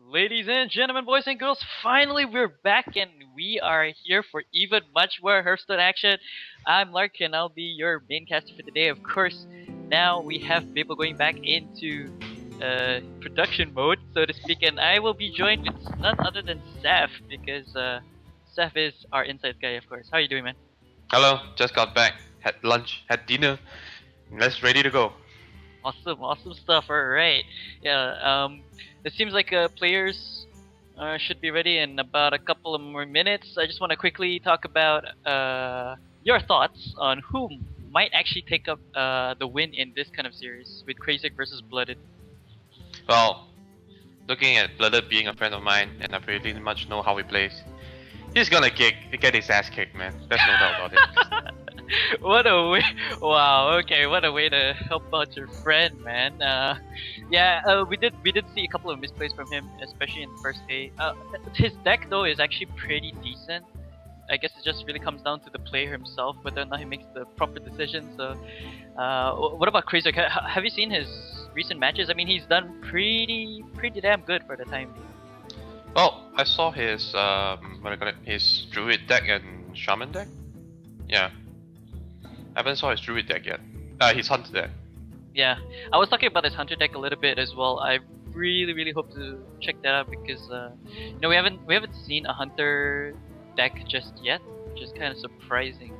Ladies and gentlemen, boys and girls, finally we're back and we are here for even much more Hearthstone action. I'm Larc and I'll be your main caster for today. Of course, now we have people going back into production mode, so to speak, and I will be joined with none other than Seth because Seth is our inside guy, of course. How are you doing, man? Hello, just got back, had lunch, had dinner, let's ready to go. Awesome stuff. All right. Yeah. It seems like players should be ready in about a couple of more minutes. I just want to quickly talk about your thoughts on who might actually take up the win in this kind of series with crazerk versus Blooded. Well, looking at Blooded being a friend of mine, and I pretty much know how he plays, he's gonna get his ass kicked, man. There's no doubt about it. What a way! Wow. Okay. What a way to help out your friend, man. We did see a couple of misplays from him, especially in the first day. His deck though is actually pretty decent. I guess it just really comes down to the player himself, whether or not he makes the proper decisions. So, what about crazerk? Have you seen his recent matches? I mean, he's done pretty damn good for the time being. Well, I saw his what do you call it? His Druid deck and Shaman deck. Yeah, I haven't saw his Druid deck yet. His Hunter deck. Yeah, I was talking about his hunter deck a little bit as well. I really hope to check that out because we haven't seen a hunter deck just yet, which is kind of surprising,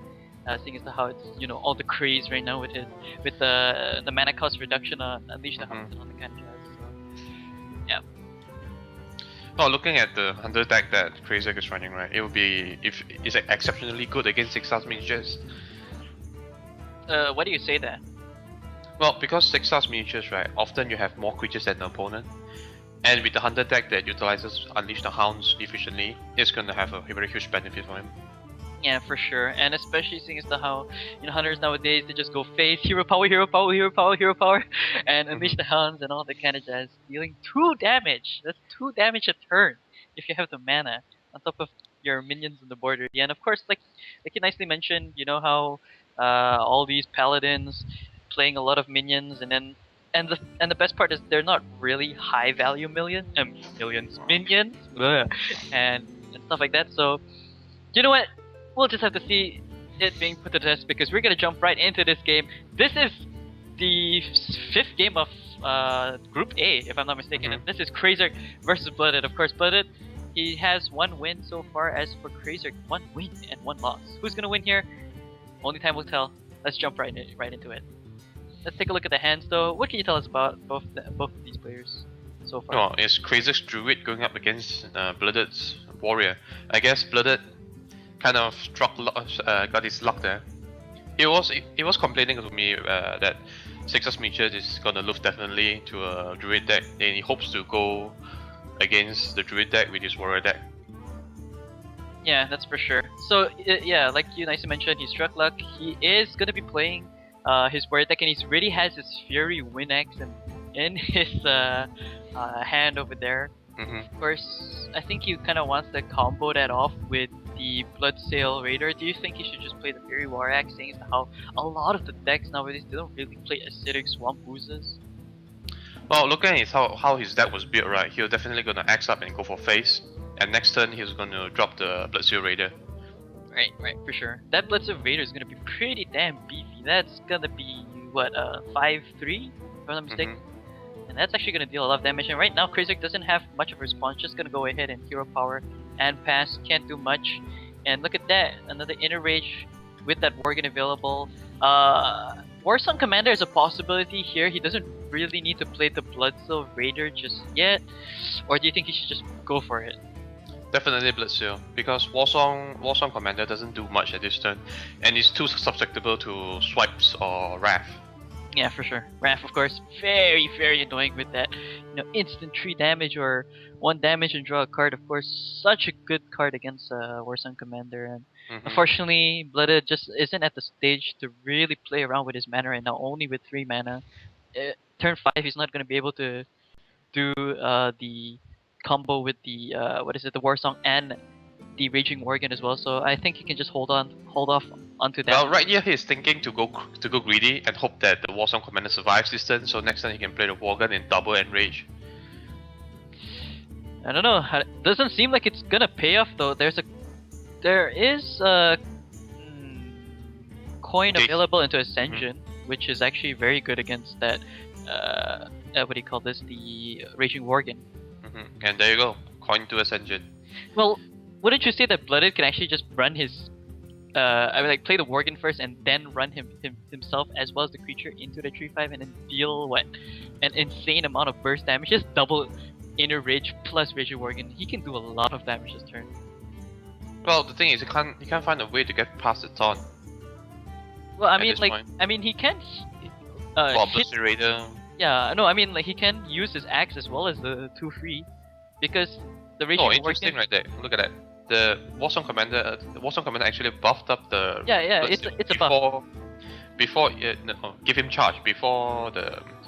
seeing as to how it's all the craze right now with the mana cost reduction on Unleash the Hounds and all the kind of jazz. So, yeah. Oh, looking at the Hunter deck that crazerk is running, right? It would be if it's exceptionally good against 6-star miniatures. Why do you say that? Well, because 6-star miniatures, right? Often you have more creatures than the opponent. And with the Hunter deck that utilizes Unleash the Hounds efficiently, it's gonna have a very huge benefit for him. Yeah, for sure, and especially seeing as to how hunters nowadays they just go face hero power, and unleash the hounds and all that kind of jazz, dealing 2 damage. That's 2 damage a turn if you have the mana on top of your minions on the board already. And of course, like you nicely mentioned, how all these paladins playing a lot of minions, and the best part is they're not really high value minions, bleh, and stuff like that. So you know what? We'll just have to see it being put to the test because we're gonna jump right into this game. This is the 5th game of Group A, if I'm not mistaken. And this is crazerk versus Blooded. Of course, Blooded, he has 1 win so far. As for crazerk, 1 win and 1 loss. Who's gonna win here? Only time will tell. Let's jump right into it. Let's take a look at the hands, though. What can you tell us about both of these players so far? Oh, it's crazerk's Druid going up against Blooded's Warrior. I guess Blooded kind of got his luck there. He was complaining to me that 6-star miniatures is gonna lose definitely to a Druid deck, and he hopes to go against the Druid deck with his Warrior deck. Yeah, that's for sure. So yeah, like you nicely mentioned, he struck luck. He is gonna be playing his Warrior deck, and he already has his Fury Winex in his hand over there. Of course, I think he kind of wants to combo that off with the Bloodsail Raider. Do you think he should just play the Fury War Axe, seeing as how a lot of the decks nowadays they don't really play acidic swamp oozes? Well, looking at how his deck was built, right, he was definitely gonna axe up and go for face, and next turn he was gonna drop the Bloodsail Raider. Right, for sure. That Bloodsail Raider is gonna be pretty damn beefy. That's gonna be what 5/3, if I'm not mistaken. And that's actually gonna deal a lot of damage. And right now, crazerk doesn't have much of a response. Just gonna go ahead and hero power and pass. Can't do much. And look at that, another Inner Rage with that Worgen available. Warsong Commander is a possibility here. He doesn't really need to play the Bloodsail Raider just yet. Or do you think he should just go for it? Definitely Bloodsail, because Warsong Commander doesn't do much at this turn, and is too susceptible to swipes or Wrath. Yeah, for sure. Wrath, of course, very annoying with that, instant 3 damage or 1 damage and draw a card. Of course, such a good card against Warsong Commander, and unfortunately, Blooded just isn't at the stage to really play around with his mana right now. Only with 3 mana. Turn 5, he's not going to be able to do the combo with the the Warsong and the Raging Worgen as well. So I think he can just hold off onto that. Well, right here he's thinking to go greedy and hope that the Warsong Commander survives this turn, so next turn he can play the Worgen and double Enrage. I don't know. Doesn't seem like it's gonna pay off though. There is a coin available into Ascension, which is actually very good against that. What do you call this? The Raging Worgen. And there you go, coin to Ascension. Well, wouldn't you say that Blooded can actually just run his I would like play the Worgen first and then run himself as well as the creature into the 3/5 and then deal an insane amount of burst damage, just double Inner Rage plus Raging Worgen. He can do a lot of damage this turn. Well, the thing is, he can't find a way to get past the taunt. Well, I mean, he can. Obliterator. Yeah, no, I mean, like he can use his axe as well as the 2/3, because the Raging Worgen. Interesting right there. Look at that. The Warsong Commander, actually buffed up the. Yeah, it's a buff. Before give him charge before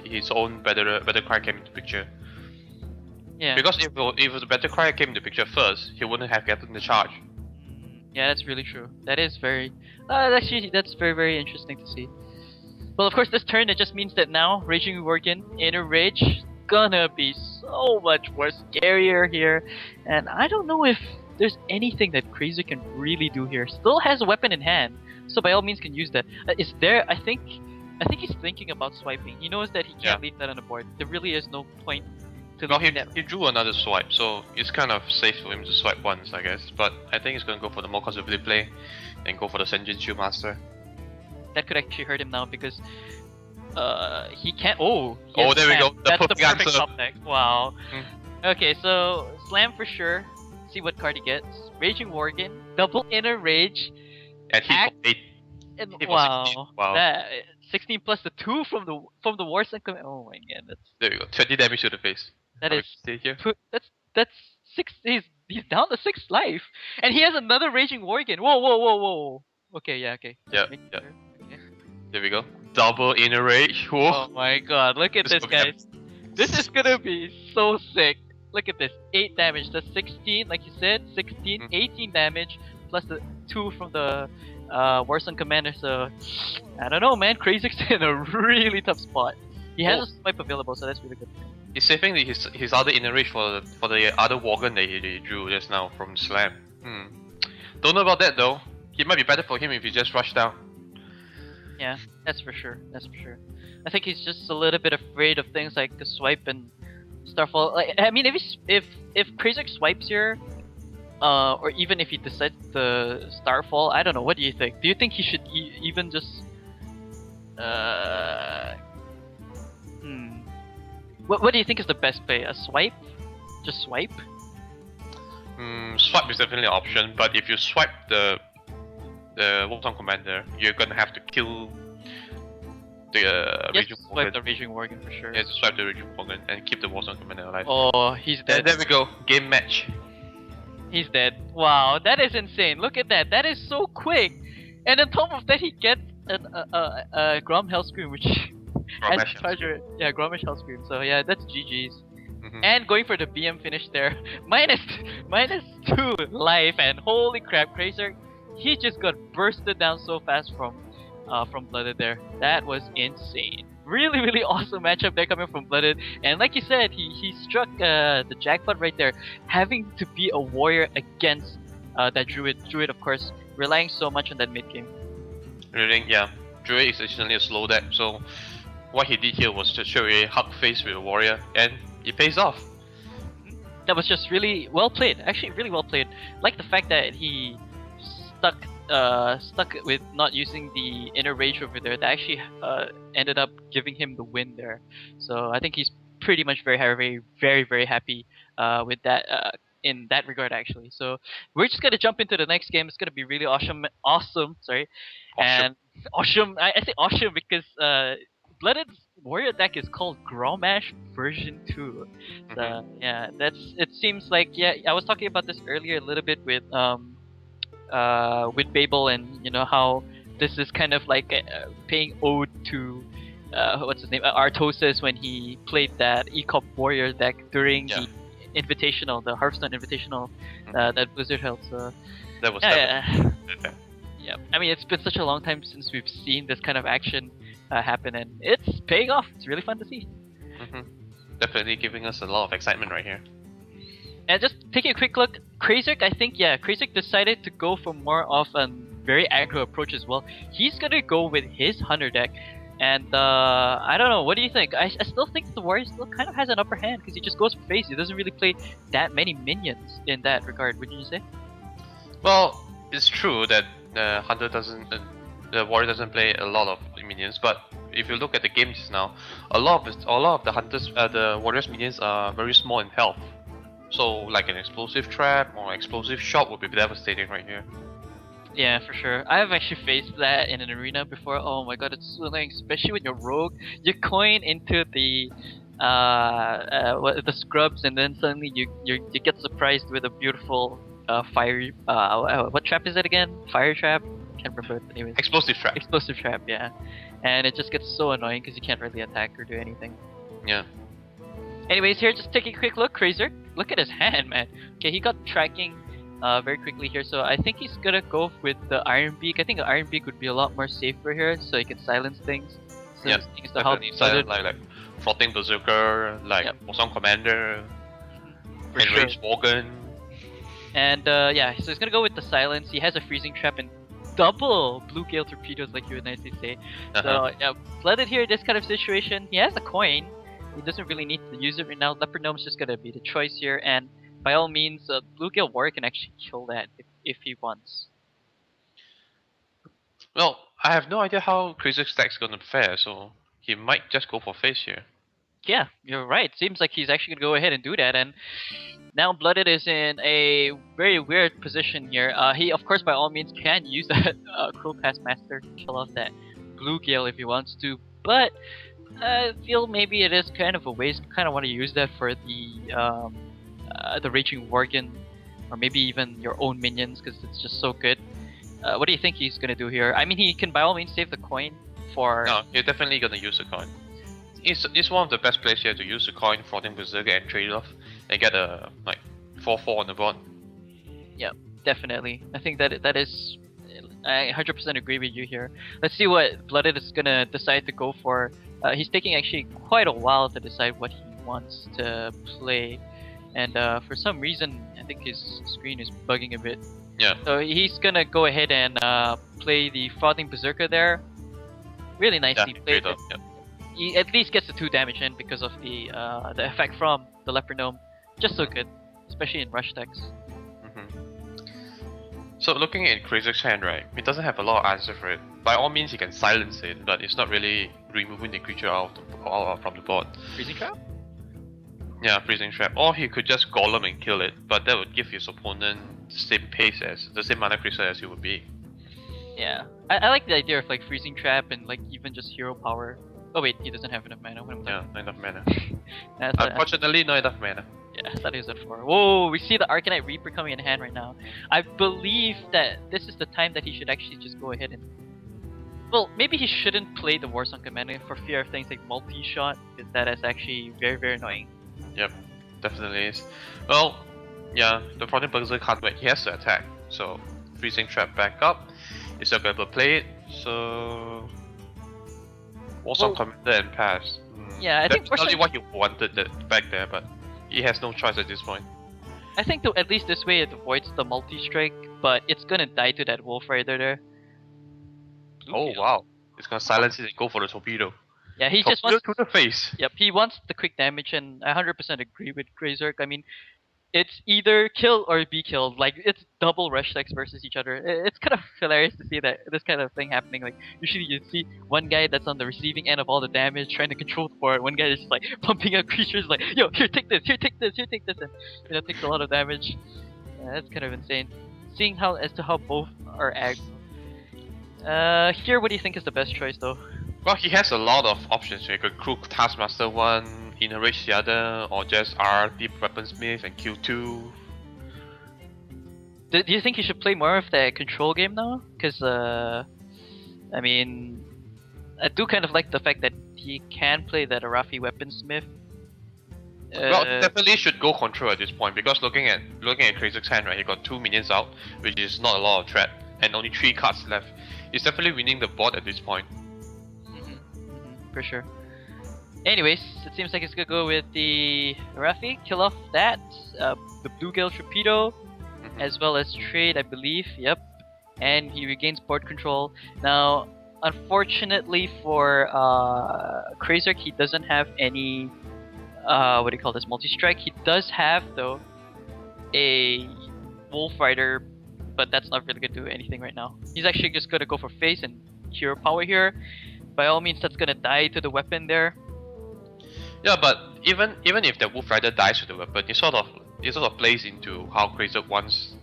his own better cry came into picture. Yeah. Because if the better cry came into picture first, he wouldn't have gotten the charge. Yeah, that's really true. That is very. Actually, that's very, very interesting to see. Well, of course, this turn it just means that now Raging Worgen Inner Rage gonna be so much more scarier here, and I don't know if there's anything that crazerk can really do here. Still has a weapon in hand, so by all means can use that. Is there? I think he's thinking about swiping. He knows that he can't leave that on the board. There really is no point to leaving that. He drew another swipe, so it's kind of safe for him to swipe once, I guess. But I think he's gonna go for the more conservative play and go for the Senjin Shield Master. That could actually hurt him now because he can't. Oh, there we go. That's the perfect answer. top deck. Wow. Okay, so slam for sure. See what card he gets. Raging Worgen, double Inner Rage, and he wow. 16. Wow. That 16 plus the 2 from the Warsong Commander. Oh my god, there we go. 20 damage to the face. That is here. That's 6. He's down to 6 life, and he has another Raging Worgen. Whoa. Okay, yeah, okay. Yeah. There we go. Double Inner Rage. Whoa. Oh my god, look at this, guys. This is gonna be so sick. Look at this. 8 damage. That's 16, like you said. 16, 18 damage, plus the 2 from the Warsong Commander. So, I don't know, man. crazerk's in a really tough spot. He has a swipe available, so that's really good. He's saving his other Inner Rage for the other Worgen that he drew just now from Slam. Don't know about that though. It might be better for him if he just rushed down. Yeah, that's for sure. I think he's just a little bit afraid of things like the swipe and Starfall. Like, I mean, if crazerk swipes here, or even if he decides the Starfall, I don't know. What do you think? Do you think he should even just What do you think is the best play? A swipe? Just swipe? Swipe is definitely an option, but if you swipe the Warsong Commander, you're gonna have to kill the Raging Worgen. Swipe the Raging Worgen for sure. Yeah, swipe the Raging Worgen and keep the Warsong Commander alive. Oh, he's dead. There we go. Game match. He's dead. Wow, that is insane. Look at that. That is so quick. And on top of that, he gets a Grom Hellscream, which has a charger. Yeah, Gromish Hellscream. So yeah, that's GG's. And going for the BM finish there, minus 2 life, and holy crap, crazerk, he just got bursted down so fast from Blooded there. That was insane. Really awesome matchup there coming from Blooded, and like you said, he struck the jackpot right there, having to be a warrior against that Druid. Druid, of course, relying so much on that mid game. Really, yeah. Druid is actually a slow deck, so what he did here was to show a hug face with a warrior, and it pays off. That was just really well played. Actually, really well played. Like the fact that he stuck with not using the Inner Rage over there. That actually ended up giving him the win there. So I think he's pretty much very happy with that in that regard actually. So we're just gonna jump into the next game. It's gonna be really awesome. Sorry, and awesome. I say awesome because Blooded's warrior deck is called Gromash version 2. So yeah, it seems like, yeah, I was talking about this earlier a little bit with Babel, and you know how this is kind of like paying ode to what's his name, Artosis, when he played that ECOP warrior deck during the Invitational, the Hearthstone Invitational that Blizzard held. So that was yeah. I mean, it's been such a long time since we've seen this kind of action happen, and it's paying off. It's really fun to see. Definitely giving us a lot of excitement right here. And just taking a quick look, crazerk, I think, yeah, crazerk decided to go for more of a very aggro approach as well. He's gonna go with his Hunter deck. And I don't know, what do you think? I still think the Warrior still kind of has an upper hand because he just goes for face. He doesn't really play that many minions in that regard, wouldn't you say? Well, it's true that Hunter doesn't, the Warrior doesn't play a lot of minions, but if you look at the games now, a lot of the Hunters, the Warriors minions are very small in health. So like an explosive trap or explosive shot would be devastating right here. Yeah, for sure. I have actually faced that in an arena before. Oh my god, it's so annoying, especially when you're rogue. You coin into the the scrubs, and then suddenly you get surprised with a beautiful fiery what trap is it again? Fire trap? Can't remember what the name is. Explosive trap. Explosive trap, yeah. And it just gets so annoying because you can't really attack or do anything. Yeah. Anyways, here, just taking a quick look, crazerk. Look at his hand, man. Okay, he got tracking very quickly here, so I think he's gonna go with the Iron Beak. I think the Iron Beak would be a lot more safer here, so he can silence things. Yeah, silence like Floating Berserker, like Awesome Commander, Enraged Morgan. And yeah, so he's gonna go with the silence. He has a freezing trap and double Blue Gale torpedoes, like you would nicely say. So yeah, flooded here, this kind of situation. He has a coin. He doesn't really need to use it right now. Leopard Gnome's just gonna be the choice here, and by all means, Blue Gale Warrior can actually kill that if he wants. Well, I have no idea how crazerk's stack's gonna fare, so he might just go for face here. Yeah, you're right. Seems like he's actually gonna go ahead and do that, and now Blooded is in a very weird position here. He, of course, by all means, can use that Cruel Past Master to kill off that Blue Gale if he wants to, but I feel maybe it is kind of a waste. Kind of want to use that for the Raging Worgen, or maybe even your own minions, because it's just so good. What do you think he's gonna do here? I mean, he can by all means save the coin for. No, you're definitely gonna use the coin. It's one of the best plays here to use the coin, Floating Berserker, and trade it off, and get a like 4/4 on the board. Yeah, definitely. I think that is. I 100% agree with you here. Let's see what Blooded is gonna decide to go for. He's taking actually quite a while to decide what he wants to play, and for some reason, I think his screen is bugging a bit. Yeah. So he's gonna go ahead and play the Frothing Berserker there. Really nicely played. Yeah. He at least gets the 2 damage in because of the effect from the Leopard Gnome. Just so good, especially in rush decks. So looking at crazerk's hand, right, he doesn't have a lot of answer for it. By all means, he can silence it, but it's not really removing the creature out from the board. Freezing Trap? Yeah, Freezing Trap. Or he could just Golem and kill it, but that would give his opponent the same pace as the same mana creature as he would be. Yeah, I like the idea of like Freezing Trap and like even just Hero Power. Oh wait, he doesn't have enough mana. Not enough mana. Unfortunately, not enough mana. Yeah, I thought he was at 4. Whoa, we see the Arcanite Reaper coming in hand right now. I believe that this is the time that he should actually just go ahead and... Well, maybe he shouldn't play the Warsong Commander for fear of things like multi-shot, because that is actually very, very annoying. Yep, definitely is. Well, yeah, the Floating Berserker can't wait. He has to attack, so Freezing Trap back up. He's not going to play it, so... Warsong Commander and pass. Yeah, I think that's probably what he wanted back there, but he has no choice at this point. I think though, at least this way it avoids the multi-strike, but it's gonna die to that Wolf Rider there. Oh wow, it's gonna silence it and go for the torpedo. Yeah, he just wants to the face. Yep, he wants the quick damage, and I 100% agree with crazerk. I mean, it's either kill or be killed. Like, it's double rush decks versus each other. It's kind of hilarious to see that this kind of thing happening. Like, usually you see one guy that's on the receiving end of all the damage trying to control the board. One guy is just like pumping out creatures like, yo, here, take this, here, take this, here, take this, and takes a lot of damage. Yeah, that's kind of insane. Seeing as to how both are aggro. Here, what do you think is the best choice though? Well, he has a lot of options. You could Crook Taskmaster one, Enrage the other, or just R, Deep Weaponsmith, and kill 2. Do you think he should play more of the control game now? Because, I mean, I do kind of like the fact that he can play that Arafi Weaponsmith. Well, definitely should go control at this point, because looking at crazerk's hand, right, he got 2 minions out, which is not a lot of threat, and only 3 cards left. He's definitely winning the board at this point. For sure. Anyways, it seems like it's gonna go with the Arafi, kill off that. the Bluegill Torpedo, as well as trade, I believe. Yep. And he regains board control. Now, unfortunately for crazerk, he doesn't have any what do you call this, multi-strike. He does have though a Wolf Rider, but that's not really gonna do anything right now. He's actually just gonna go for face and hero power here. By all means, that's gonna die to the weapon there. Yeah, but even if the Wolf Rider dies with the weapon, it sort of plays into how crazerk wants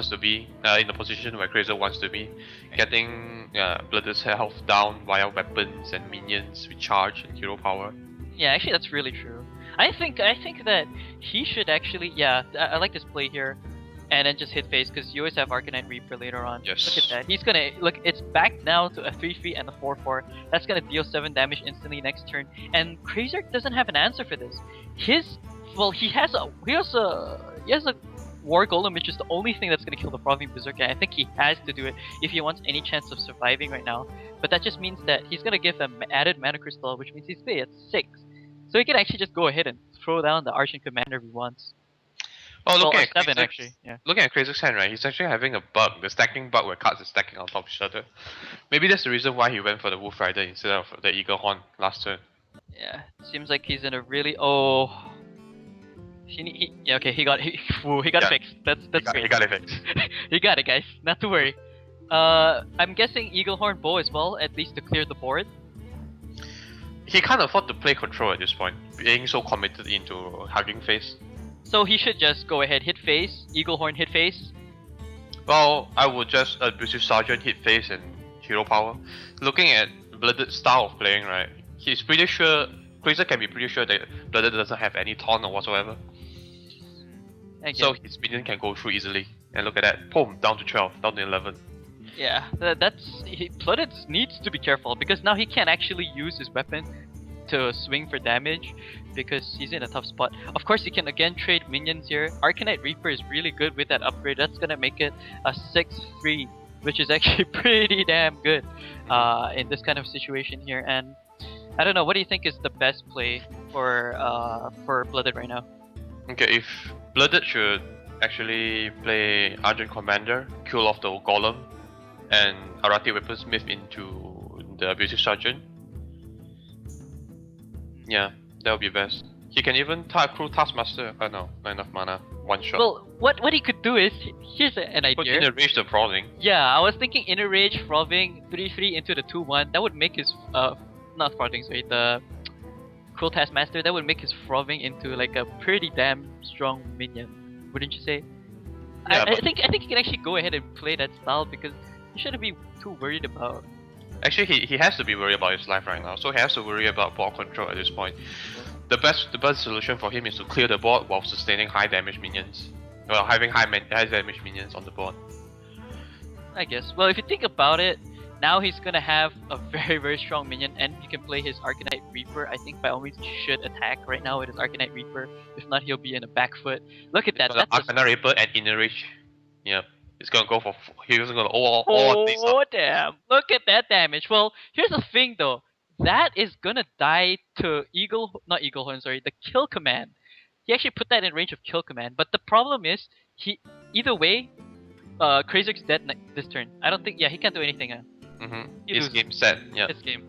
to be, in the position where crazerk wants to be, getting Blooded's health down via weapons and minions with charge and hero power. Yeah, actually that's really true. I think that he should actually, yeah, I like this play here, and then just hit face because you always have Arcanine Reaper later on. Yes. Look at that. He's gonna look. It's back now to a 3/3 and a 4/4. That's gonna deal 7 damage instantly next turn. And crazerk doesn't have an answer for this. He has a War Golem, which is the only thing that's gonna kill the Frothing Berserker. I think he has to do it if he wants any chance of surviving right now. But that just means that he's gonna give an added Mana Crystal, which means he's at 6. So he can actually just go ahead and throw down the Archon Commander if he wants. Oh, looking at 7 actually. Yeah. Looking at crazerk's hand, right? He's actually having a bug, the stacking bug where cards are stacking on top of each other. Maybe that's the reason why he went for the Wolf Rider instead of the Eagle Horn last turn. Yeah, seems like he's in a really yeah, okay, he got it fixed. That's great. He got it fixed. He got it, guys. Not to worry. I'm guessing Eaglehorn Bow as well, at least to clear the board. He can't afford to play control at this point, being so committed into hugging face. So he should just go ahead, hit face, Eaglehorn hit face. Well, I would just British Sergeant hit face and hero power. Looking at Blooded's style of playing, right? He's pretty sure, crazerk can be pretty sure that Blooded doesn't have any taunt or whatsoever. So his minion can go through easily. And look at that, boom, down to 12, down to 11. Yeah, Blooded needs to be careful because now he can't actually use his weapon to swing for damage because he's in a tough spot. Of course, he can again trade minions here. Arcanite Reaper is really good with that upgrade. That's gonna make it a 6/3, which is actually pretty damn good in this kind of situation here. And I don't know, what do you think is the best play for Blooded right now? Okay, if Blooded should actually play Argent Commander, kill off the Golem, and Arati Weaponsmith into the British Sergeant. Yeah, that would be best. He can even crew Taskmaster. Oh no, not enough mana. One shot. Well, what he could do is, here's an idea. Put Inner Rage the Frothing. Yeah, I was thinking Inner Rage, Frothing, 3/3 into the 2/1. That would make his not Frothing, sorry, the Cruel Taskmaster. That would make his Frothing into like a pretty damn strong minion, wouldn't you say? Yeah, I think he can actually go ahead and play that style because he shouldn't be too worried about. Actually, he has to be worried about his life right now, so he has to worry about board control at this point. The best solution for him is to clear the board while sustaining high damage minions. Well, having high damage minions on the board. I guess. Well, if you think about it, now he's gonna have a very, very strong minion, and he can play his Arcanite Reaper. I think by all means he should attack right now with his Arcanite Reaper. If not, he'll be in a back foot. Look at that. That's Arcanite Reaper and Inner Rage. Yep. He's gonna go for. He's gonna all these. Oh damn! Look at that damage. Well, here's the thing though. That is gonna die to not Eaglehorn, sorry, the Kill Command. He actually put that in range of Kill Command, but the problem is either way, crazerk's dead this turn. I don't think. Yeah, he can't do anything. His game set. Yeah. His game.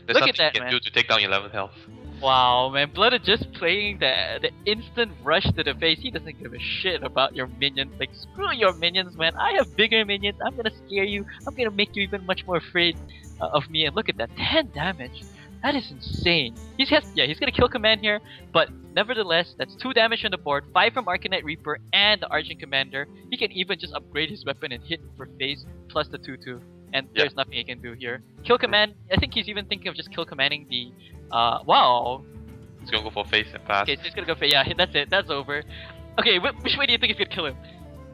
There's Look at that, he can man. do to take down 11 health. Wow, man, Blooded just playing the instant rush to the face. He doesn't give a shit about your minions. Like, screw your minions, man. I have bigger minions. I'm gonna scare you. I'm gonna make you even much more afraid of me. And look at that, 10 damage. That is insane. He's gonna kill command here, but nevertheless, that's 2 damage on the board, 5 from Arcanite Reaper and the Argent Commander. He can even just upgrade his weapon and hit for face plus the 2/2. And there's nothing he can do here. Kill command, I think he's even thinking of just kill commanding the wow. He's gonna go for face and pass. Okay, so he's gonna go for yeah, that's it, that's over. Okay, which way do you think he's gonna kill him?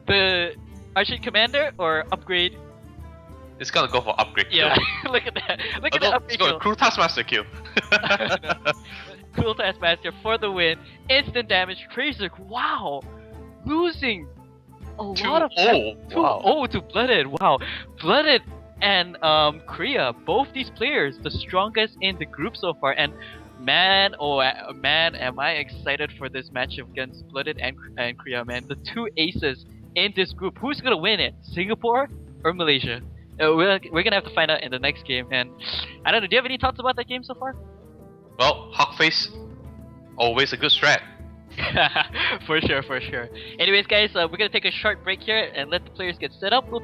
The Argent Commander or upgrade? It's gonna go for upgrade kill. Yeah, look at that. Look at that upgrade kill. It's gonna Cruel Taskmaster kill. Cruel Taskmaster for the win. Instant damage, crazerk, wow! Losing a lot of 2-0 to Blooded, wow. Blooded and Korea, both these players, the strongest in the group so far, and Man, oh man, am I excited for this matchup against Blooded and Korea, man. The two aces in this group. Who's gonna win it? Singapore or Malaysia? We're gonna have to find out in the next game. And I don't know. Do you have any thoughts about that game so far? Well, Hawk face, always a good strat. For sure, for sure. Anyways, guys, we're gonna take a short break here and let the players get set up. We'll